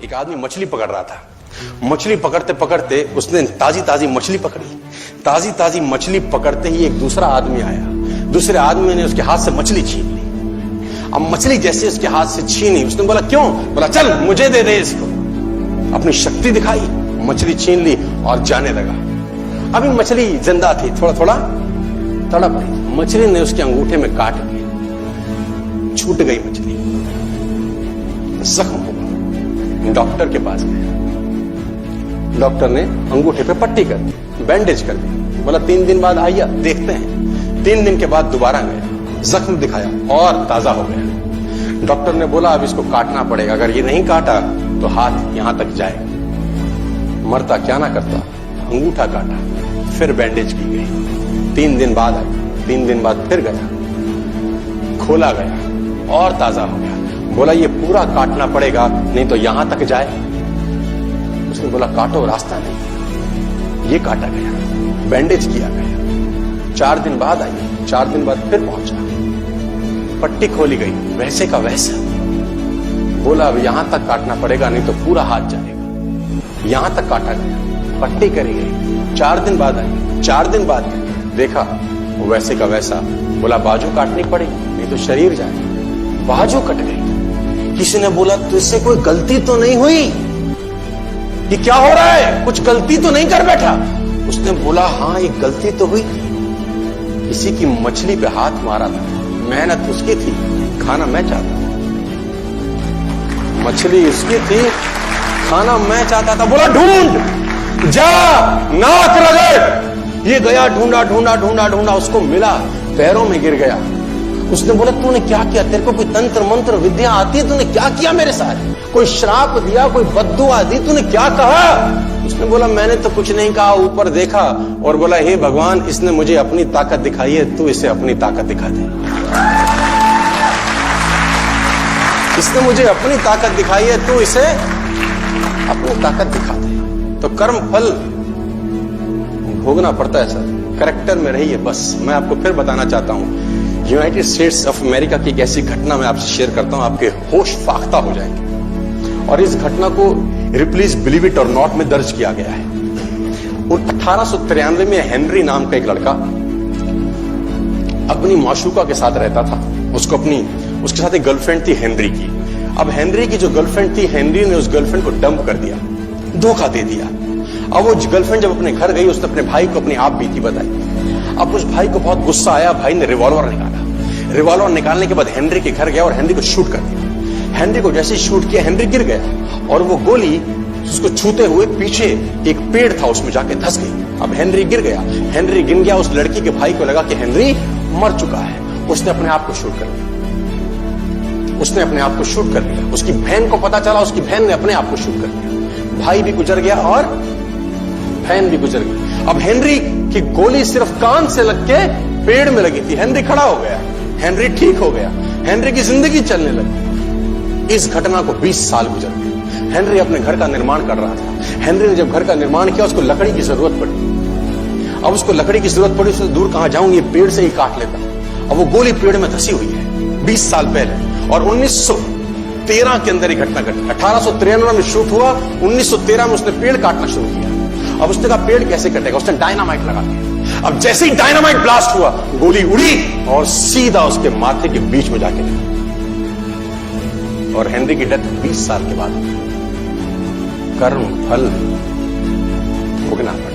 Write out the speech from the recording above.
एक आदमी मछली पकड़ रहा था। मछली पकड़ते पकड़ते उसने ताजी ताजी मछली पकड़ी। ताजी ताजी मछली पकड़ते ही एक दूसरा आदमी आया। दूसरे आदमी ने उसके हाथ से मछली छीन ली। अब मछली जैसे उसके हाथ से छीनी, उसने बोला क्यों? बोला चल मुझे दे दे इसको। अपनी शक्ति दिखाई, मछली छीन ली और जाने लगा। अभी मछली जिंदा थी, थोड़ा थोड़ा तड़प रही। मछली ने उसके अंगूठे में काट लिया, छूट गई मछली, जख्म हुआ। डॉक्टर के पास गए। डॉक्टर ने अंगूठे पे पट्टी कर दी, बैंडेज कर दी। बोला 3 दिन बाद आइए देखते हैं। 3 दिन के बाद दोबारा गया, जख्म दिखाया और ताजा हो गया। डॉक्टर ने बोला अब इसको काटना पड़ेगा, अगर ये नहीं काटा तो हाथ यहां तक जाएगा। मरता क्या ना करता, अंगूठा काटा, फिर बैंडेज की गई। 3 दिन बाद आया, 3 दिन बाद फिर गया, खोला गया और ताजा हो गया। बोला ये पूरा काटना पड़ेगा नहीं तो यहां तक जाए। उसने बोला काटो, रास्ता नहीं। ये काटा गया, बैंडेज किया गया। 4 दिन बाद आई, 4 दिन बाद फिर पहुंचा, पट्टी खोली गई, वैसे का वैसा। बोला अब यहां तक काटना पड़ेगा नहीं तो पूरा हाथ जाएगा। यहां तक काटा गया, पट्टी करी गई। 4 दिन बाद आई, 4 दिन बाद देखा वैसे का वैसा। बोला बाजू काटनी पड़ेगी नहीं तो शरीर जाएगा। बाजू कट गई। किसी ने बोला तुझसे कोई गलती तो नहीं हुई? ये क्या हो रहा है? कुछ गलती तो नहीं कर बैठा? उसने बोला हाँ एक गलती तो हुई। किसी की मछली पे हाथ मारा था, मेहनत उसकी थी, खाना मैं चाहता था। मछली उसकी थी, खाना मैं चाहता था। बोला ढूंढ, जा, नाक रगड़। ये गया, ढूंढा ढूंढा ढूंढा ढूंढा, उसको मिला, पैरों में गिर गया। उसने बोला तूने क्या किया? तेरे को कोई तंत्र मंत्र विद्या आती है? तूने क्या किया मेरे साथ? कोई श्राप दिया, कोई बद्दुआ दी? तूने क्या कहा? उसने बोला मैंने तो कुछ नहीं कहा, ऊपर देखा और बोला हे भगवान, इसने मुझे अपनी ताकत दिखाई है, तू इसे अपनी ताकत दिखा दे। इसने मुझे अपनी ताकत दिखाई है, तू इसे अपनी ताकत दिखा दे। तो कर्म फल भोगना पड़ता है सर, करेक्टर में रहिए बस। मैं आपको फिर बताना चाहता हूं, यूनाइटेड स्टेट्स ऑफ अमेरिका की एक ऐसी घटना मैं आपसे शेयर करता हूं, आपके होश फाख्ता हो जाएंगे। और इस घटना को रिप्लीज बिलीव इट और नॉट में दर्ज किया गया है। 1893 में हेनरी नाम का एक लड़का अपनी माशूका के साथ रहता था। उसके साथ एक गर्लफ्रेंड थी हेनरी की। अब हेनरी की जो गर्लफ्रेंड थी, हेनरी ने उस गर्लफ्रेंड को डंप कर दिया, धोखा दे दिया। अब वो गर्लफ्रेंड जब अपने घर गई, उसने अपने भाई को अपनी आप बीती बताई। अब उस भाई को बहुत गुस्सा आया, भाई ने रिवॉल्वर निकाला। रिवॉल्वर निकालने के बाद हेनरी के घर गया और हेनरी को शूट कर दिया। हेनरी को जैसे ही शूट किया, हेनरी गिर गया और वो गोली उसको छूते हुए पीछे एक पेड़ था, उसमें जाके धंस गई। अब हेनरी गिर गया, हेनरी गिर गया। उस लड़की के भाई को लगा कि हेनरी मर चुका है। उसने अपने आप को शूट कर दिया। उसने अपने आप को शूट कर दिया। उसकी बहन को पता चला, उसकी बहन ने अपने आप को शूट कर दिया। भाई भी गुजर गया और बहन भी गुजर गई। अब हेनरी की गोली सिर्फ कान से लग के पेड़ में लगी थी। हेनरी खड़ा हो गया, हेनरी ठीक हो गया, हेनरी की जिंदगी चलने लगी। इस घटना को 20 साल गुजर गए। हेनरी अपने घर का निर्माण कर रहा था। हेनरी ने जब घर का निर्माण किया, उसको लकड़ी की जरूरत पड़ी। अब उसको लकड़ी की जरूरत पड़ी, उससे दूर कहां जाऊं, ये पेड़ से ही काट लेता। अब वो गोली पेड़ में धसी हुई है 20 साल पहले। और 1913 के अंदर ये घटना घटी। 1893 में शूट हुआ, 1913 में उसने पेड़ काटना शुरू किया। अब उसने कहा पेड़ कैसे कटेगा? उसने डायनामाइट लगा दिया। अब जैसे ही डायनामाइट ब्लास्ट हुआ, गोली उड़ी और सीधा उसके माथे के बीच में जाके लगी। और हेनरी की डेथ 20 साल के बाद। कर्म फल भोगना पड़ा।